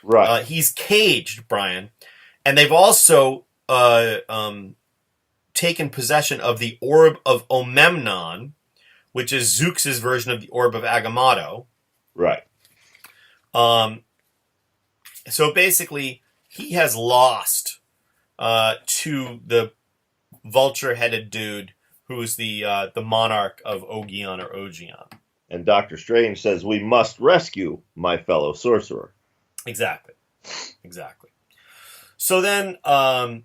Right.
He's caged, Brian. And they've also taken possession of the Orb of Omemnon, which is Zooks' version of the Orb of Agamotto.
Right.
So basically, he has lost to the vulture-headed dude who's the monarch of Ogion or Ogion.
And Doctor Strange says, "We must rescue my fellow sorcerer."
Exactly. So then,
another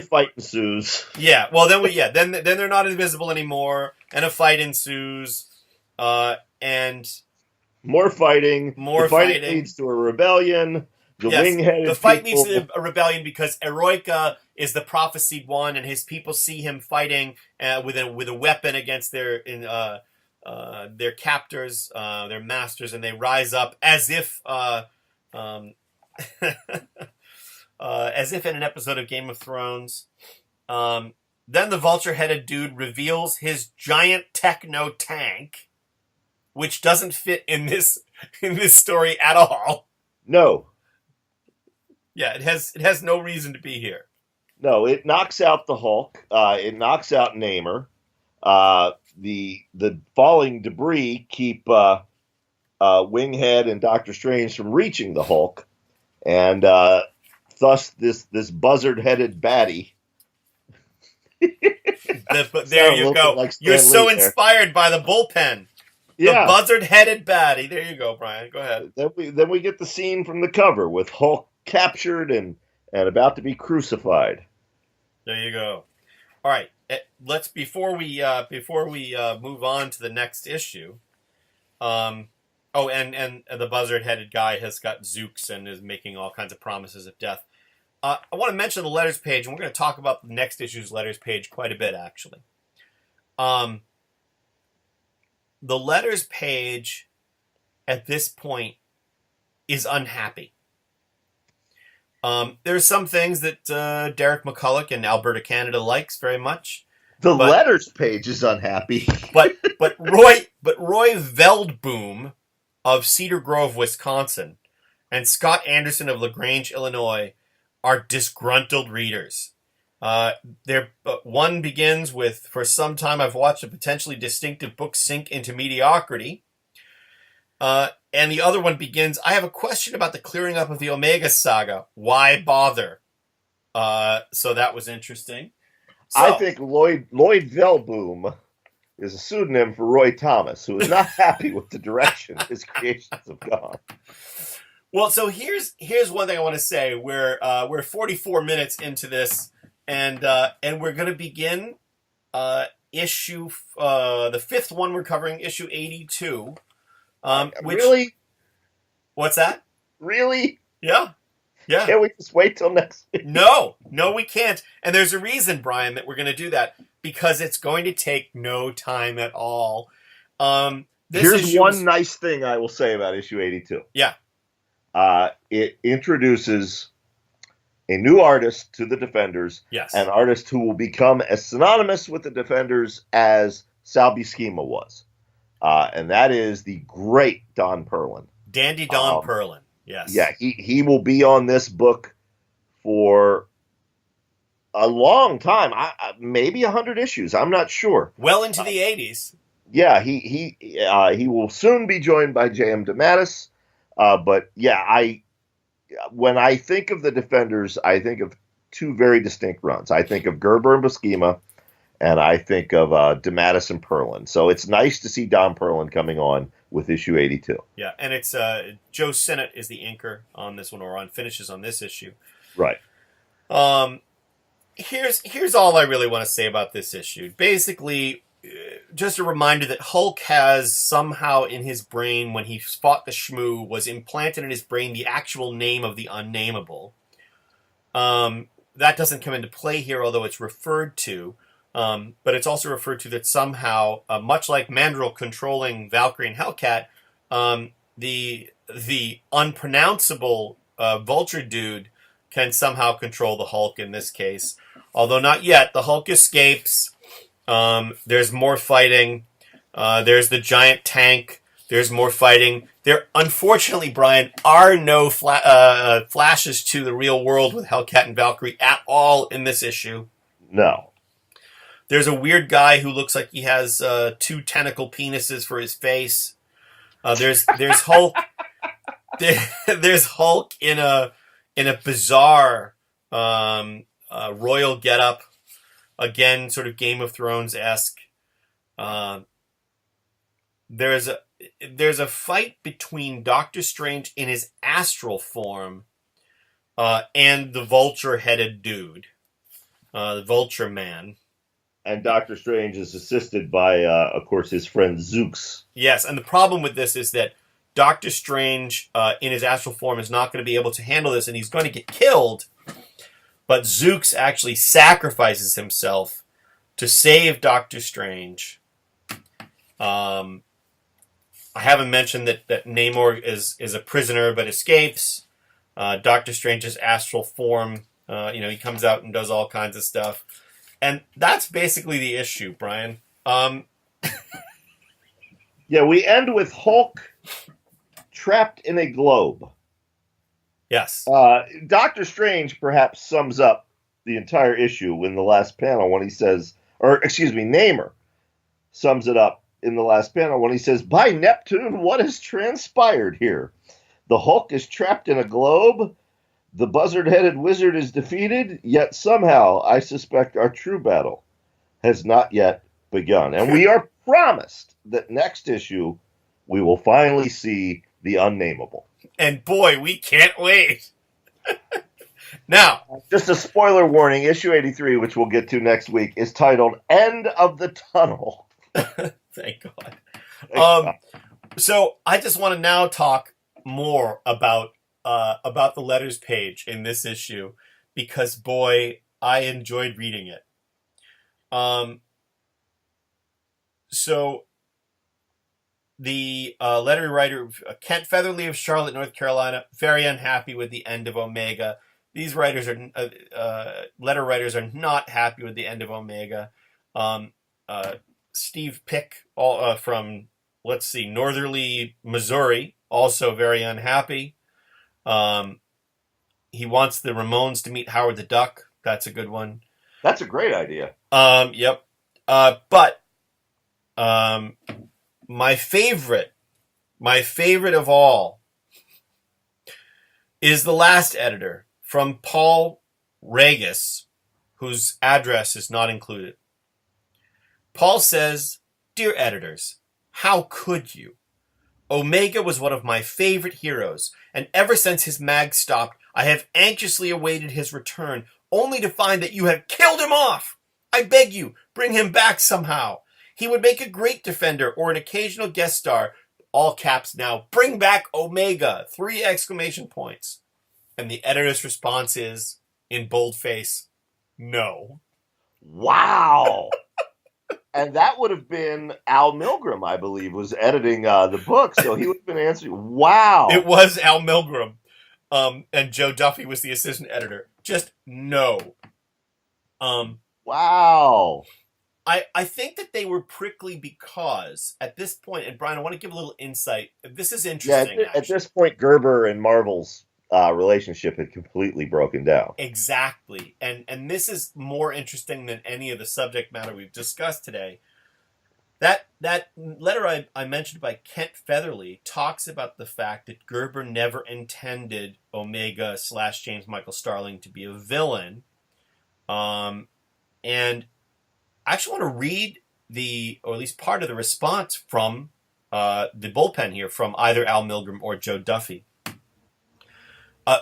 fight ensues.
Yeah. Well, then they're not invisible anymore, and a fight ensues, and
more fighting. The fighting leads to a rebellion.
The fight leads to a rebellion because Eroica is the prophesied one, and his people see him fighting with a weapon against their captors, their masters, and they rise up as if as if in an episode of Game of Thrones. Then the vulture-headed dude reveals his giant techno tank, which doesn't fit in this story at all.
No.
Yeah, it has no reason to be here.
No, it knocks out the Hulk. It knocks out Namor. The falling debris keep Winghead and Doctor Strange from reaching the Hulk, and thus this buzzard-headed baddie.
There you go.
Like
You're so
there.
Inspired by the bullpen.
Yeah.
The buzzard-headed baddie. There you go, Brian. Go ahead.
Then we get the scene from the cover with Hulk captured and about to be crucified.
There you go. All right. Let's before we move on to the next issue. And the buzzard-headed guy has got Zooks and is making all kinds of promises of death. I want to mention the letters page, and we're going to talk about the next issue's letters page quite a bit, actually. The letters page at this point is unhappy. There's some things that Derek McCulloch and Alberta Canada likes very much.
The letters page is unhappy.
but Roy Veldboom of Cedar Grove, Wisconsin, and Scott Anderson of LaGrange, Illinois, are disgruntled readers. One begins with, "For some time I've watched a potentially distinctive book sink into mediocrity." And the other one begins, "I have a question about the clearing up of the Omega Saga. Why bother?" So that was interesting.
I think Lloyd Velboom is a pseudonym for Roy Thomas, who is not happy with the direction his creations have gone.
Well, so here's one thing I want to say. We're 44 minutes into this, and we're going to begin issue the fifth one we're covering, issue 82.
Really?
What's that?
Really?
Yeah.
Can't we just wait till next week?
No, we can't. And there's a reason, Brian, that we're going to do that, because it's going to take no time at all.
Here's one nice thing I will say about issue 82.
Yeah.
It introduces a new artist to the Defenders.
Yes.
An artist who will become as synonymous with the Defenders as Sal Buscema was. And that is the great Don Perlin.
Dandy Don Perlin. Yes.
Yeah, he will be on this book for a long time. Maybe 100 issues. I'm not sure.
Well into the 80s.
Yeah, he will soon be joined by J.M. DeMatteis. But yeah, when I think of the Defenders, I think of two very distinct runs. I think of Gerber and Buscema, and I think of DeMatteis and Perlin. So it's nice to see Don Perlin coming on with issue 82.
Yeah, and it's Joe Sinnott is the inker on this one, or on finishes on this issue.
Right.
Here's all I really want to say about this issue. Basically, just a reminder that Hulk has somehow in his brain, when he fought the Shmoo, was implanted in his brain the actual name of the unnameable. That doesn't come into play here, although it's referred to. But it's also referred to that somehow, much like Mandrill controlling Valkyrie and Hellcat, the unpronounceable Vulture dude can somehow control the Hulk in this case. Although not yet. The Hulk escapes. There's more fighting. There's the giant tank. There's more fighting. There, unfortunately, Brian, are no flashes to the real world with Hellcat and Valkyrie at all in this issue.
No.
There's a weird guy who looks like he has two tentacle penises for his face. There's Hulk. There's Hulk in a bizarre royal getup. Again, sort of Game of Thrones-esque. There's a fight between Doctor Strange in his astral form and the vulture-headed dude, the Vulture Man.
And Doctor Strange is assisted by, of course, his friend Zooks.
Yes, and the problem with this is that Doctor Strange in his astral form is not going to be able to handle this, and he's going to get killed. But Zooks actually sacrifices himself to save Doctor Strange. I haven't mentioned that Namor is a prisoner but escapes. Doctor Strange's astral form, he comes out and does all kinds of stuff. And that's basically the issue, Brian.
Yeah, we end with Hulk trapped in a globe.
Yes.
Doctor Strange perhaps sums up the entire issue in the last panel when he says, Namor sums it up in the last panel when he says, "By Neptune, what has transpired here? The Hulk is trapped in a globe. The buzzard-headed wizard is defeated, yet somehow I suspect our true battle has not yet begun." And we are promised that next issue we will finally see the unnameable.
And boy, we can't wait. Now,
just a spoiler warning, issue 83, which we'll get to next week, is titled End of the Tunnel.
Thank God. So I just want to now talk more about the letters page in this issue, because boy, I enjoyed reading it. So the letter writer, Kent Featherly of Charlotte, North Carolina, very unhappy with the end of Omega. These writers are letter writers are not happy with the end of Omega. Steve Pick, from Northerly, Missouri, also very unhappy. He wants the Ramones to meet Howard the Duck. That's a good one.
That's a great idea.
Yep. But my favorite of all is the last editor, from Paul Regis, whose address is not included. Paul says, "Dear editors, how could you? Omega was one of my favorite heroes, and ever since his mag stopped, I have anxiously awaited his return, only to find that you have killed him off. I beg you, bring him back somehow. He would make a great defender or an occasional guest star. All caps now. Bring back Omega! 3 exclamation points." And the editor's response is, in boldface, "No."
Wow. And that would have been Al Milgrom, I believe, was editing the book. So he would have been answering, wow.
It was Al Milgrom. And Joe Duffy was the assistant editor. Just no.
Wow.
I think that they were prickly because at this point, and Brian, I want to give a little insight. This is interesting.
Yeah, at this point, Gerber and Marvel's relationship had completely broken down.
Exactly. And this is more interesting than any of the subject matter we've discussed today. That letter I mentioned by Kent Featherly talks about the fact that Gerber never intended Omega / James Michael Starling to be a villain. And I actually want to read or at least part of the response from the bullpen here from either Al Milgrom or Joe Duffy.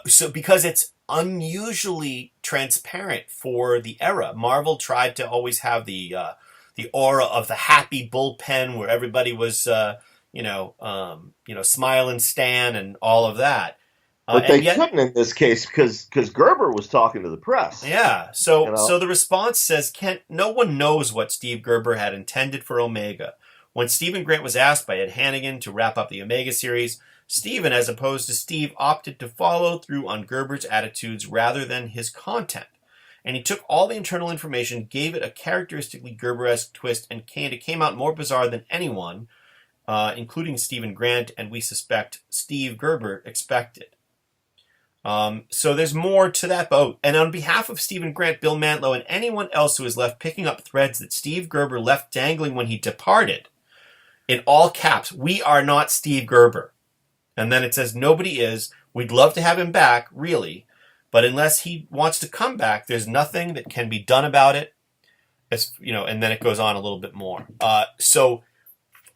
So because it's unusually transparent for the era, Marvel tried to always have the aura of the happy bullpen where everybody was, smile and Stan and all of that.
But they couldn't in this case because Gerber was talking to the press.
Yeah. So the response says, "Kent, no one knows what Steve Gerber had intended for Omega. When Stephen Grant was asked by Ed Hannigan to wrap up the Omega series, Stephen, as opposed to Steve, opted to follow through on Gerber's attitudes rather than his content. And he took all the internal information, gave it a characteristically Gerber-esque twist, and it came out more bizarre than anyone, including Stephen Grant, and we suspect Steve Gerber, expected." So there's more to that boat. And on behalf of Stephen Grant, Bill Mantlo, and anyone else who is left picking up threads that Steve Gerber left dangling when he departed, in all caps, we are not Steve Gerber. And then it says, "Nobody is. We'd love to have him back, really. But unless he wants to come back, there's nothing that can be done about it." And then it goes on a little bit more. So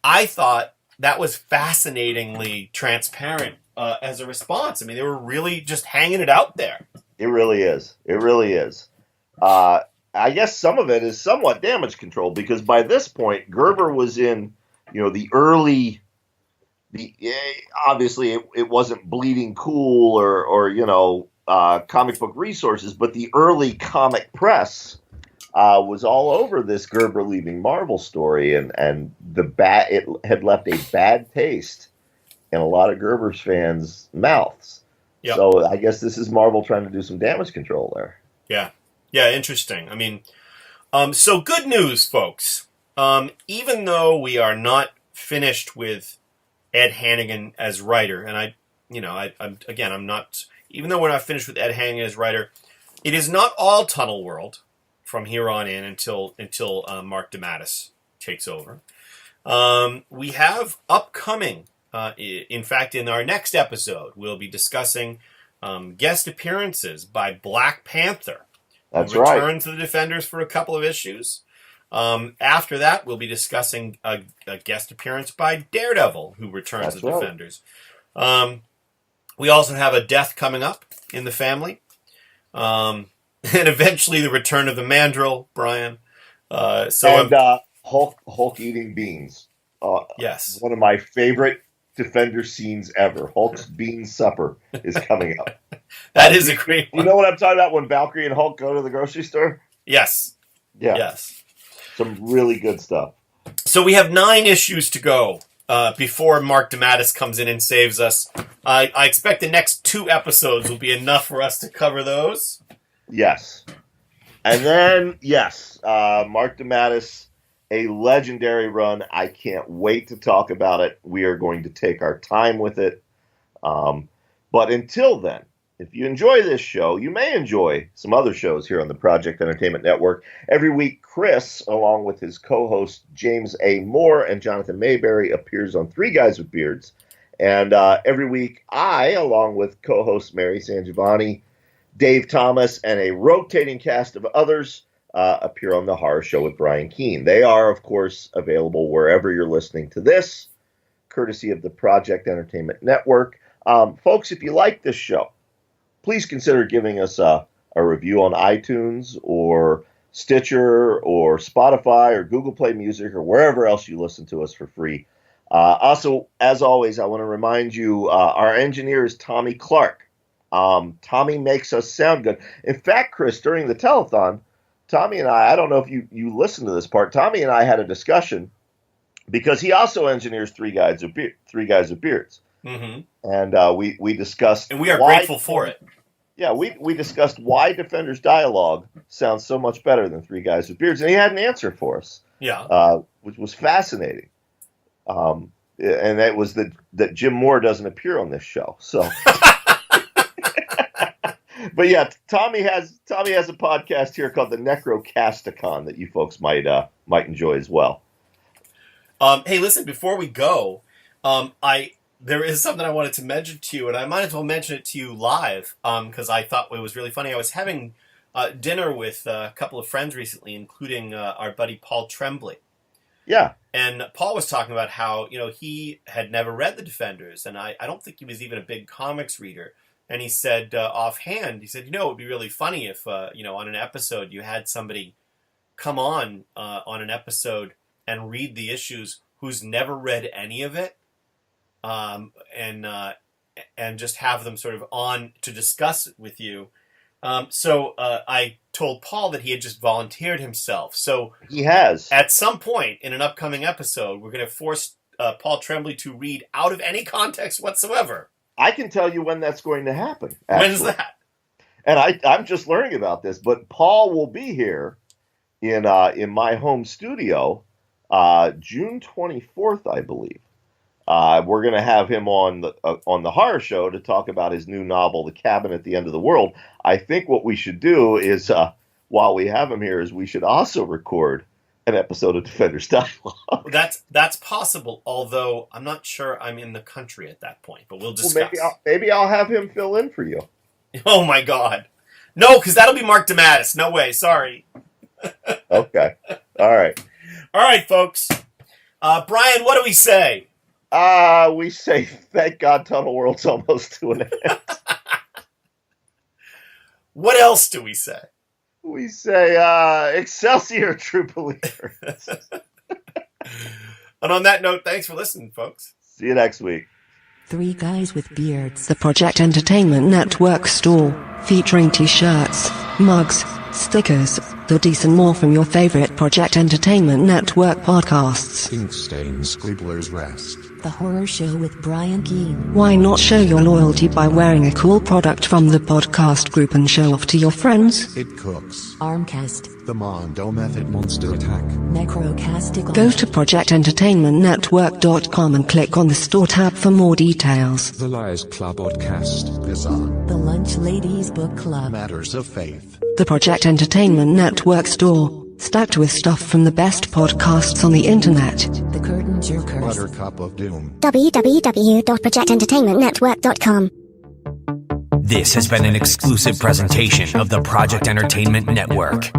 I thought that was fascinatingly transparent as a response. I mean, they were really just hanging it out there.
It really is. It really is. I guess some of it is somewhat damage control because by this point, Gerber was in, the early. Obviously, it wasn't Bleeding Cool or comic book resources, but the early comic press was all over this Gerber leaving Marvel story, and it had left a bad taste in a lot of Gerber's fans' mouths. Yep. So I guess this is Marvel trying to do some damage control there.
Yeah, interesting. I mean, So good news, folks. Even though we are not finished with Ed Hannigan as writer, and I'm not. Even though we're not finished with Ed Hannigan as writer, it is not all Tunnelworld from here on in until Mark DeMatteis takes over. We have upcoming. In fact, in our next episode, we'll be discussing guest appearances by Black Panther.
That's
right. Return
right.
to the Defenders for a couple of issues. After that, we'll be discussing a guest appearance by Daredevil, who returns to the Defenders. We also have a death coming up in the family. And eventually the return of the Mandrill, Brian.
Hulk eating beans.
Yes.
One of my favorite Defender scenes ever. Hulk's bean supper is coming up.
That is a great one.
You know what I'm talking about when Valkyrie and Hulk go to the grocery store?
Yes.
Yeah.
Yes.
Some really good stuff.
So we have 9 issues to go before Mark DeMatteis comes in and saves us. I expect the next 2 episodes will be enough for us to cover those.
Yes. And then, Mark DeMatteis, a legendary run. I can't wait to talk about it. We are going to take our time with it. But until then, if you enjoy this show, you may enjoy some other shows here on the Project Entertainment Network. Every week, Chris, along with his co-hosts James A. Moore and Jonathan Mayberry, appears on Three Guys with Beards. And every week, I, along with co-hosts Mary Sangiovanni, Dave Thomas, and a rotating cast of others, appear on The Horror Show with Brian Keene. They are, of course, available wherever you're listening to this, courtesy of the Project Entertainment Network. Folks, if you like this show, please consider giving us a review on iTunes or Stitcher or Spotify or Google Play Music or wherever else you listen to us for free. Also, as always, I want to remind you, our engineer is Tommy Clark. Tommy makes us sound good. In fact, Chris, during the telethon, Tommy and I don't know if you listened to this part, Tommy and I had a discussion because he also engineers Three Guys with Beards.
Mm-hmm.
And we discussed...
And we are grateful for it.
Yeah, we discussed why Defenders dialogue sounds so much better than Three Guys with Beards, and he had an answer for us.
Yeah.
Which was fascinating. And that was that Jim Moore doesn't appear on this show. So... But yeah, Tommy has a podcast here called the Necrocasticon that you folks might enjoy as well.
Hey, listen, before we go, there is something I wanted to mention to you, and I might as well mention it to you live because I thought it was really funny. I was having dinner with a couple of friends recently, including our buddy Paul Tremblay.
Yeah.
And Paul was talking about how he had never read The Defenders, and I don't think he was even a big comics reader. And he said offhand, it would be really funny if, on an episode you had somebody come on an episode and read the issues who's never read any of it, and just have them sort of on to discuss it with you. So I told Paul that he had just volunteered himself. So
he has.
At some point in an upcoming episode, we're going to force Paul Tremblay to read out of any context whatsoever.
I can tell you when that's going to happen. Actually.
When's that?
And I'm just learning about this, but Paul will be here in my home studio June 24th, I believe. We're going to have him on the Horror Show to talk about his new novel, The Cabin at the End of the World. I think what we should do is, while we have him here, is we should also record an episode of Defenders Dialogue.
That's possible, although I'm not sure I'm in the country at that point, but we'll discuss.
Well, maybe I'll have him fill in for you.
Oh my God. No, because that'll be Mark DeMatteis. No way, sorry.
Okay. All right.
All right, folks. Brian, what do we say?
We say, thank God Tunnelworld's almost to an end.
What else do we say?
We say, Excelsior, true believers.
And on that note, thanks for listening, folks.
See you next week.
Three Guys with Beards.
The Project Entertainment Network store, featuring t-shirts, mugs, stickers, hoodies and more from your favorite Project Entertainment Network podcasts.
Ink Stain Scribbler's Rest.
The Horror Show with Brian Keene.
Why not show your loyalty by wearing a cool product from the podcast group and show off to your friends?
It cooks.
Armcast.
The Mondo Method.
Monster Attack.
Necrocastical.
Go to projectentertainmentnetwork.com and click on the store tab for more details.
The Liars Club podcast.
Bizarre.
The Lunch Ladies Book Club.
Matters of Faith.
The Project Entertainment Network store, stacked with stuff from the best podcasts on the internet.
The Curtain Jerkers.
Buttercup of Doom.
www.projectentertainmentnetwork.com.
This has been an exclusive presentation of the Project Entertainment Network.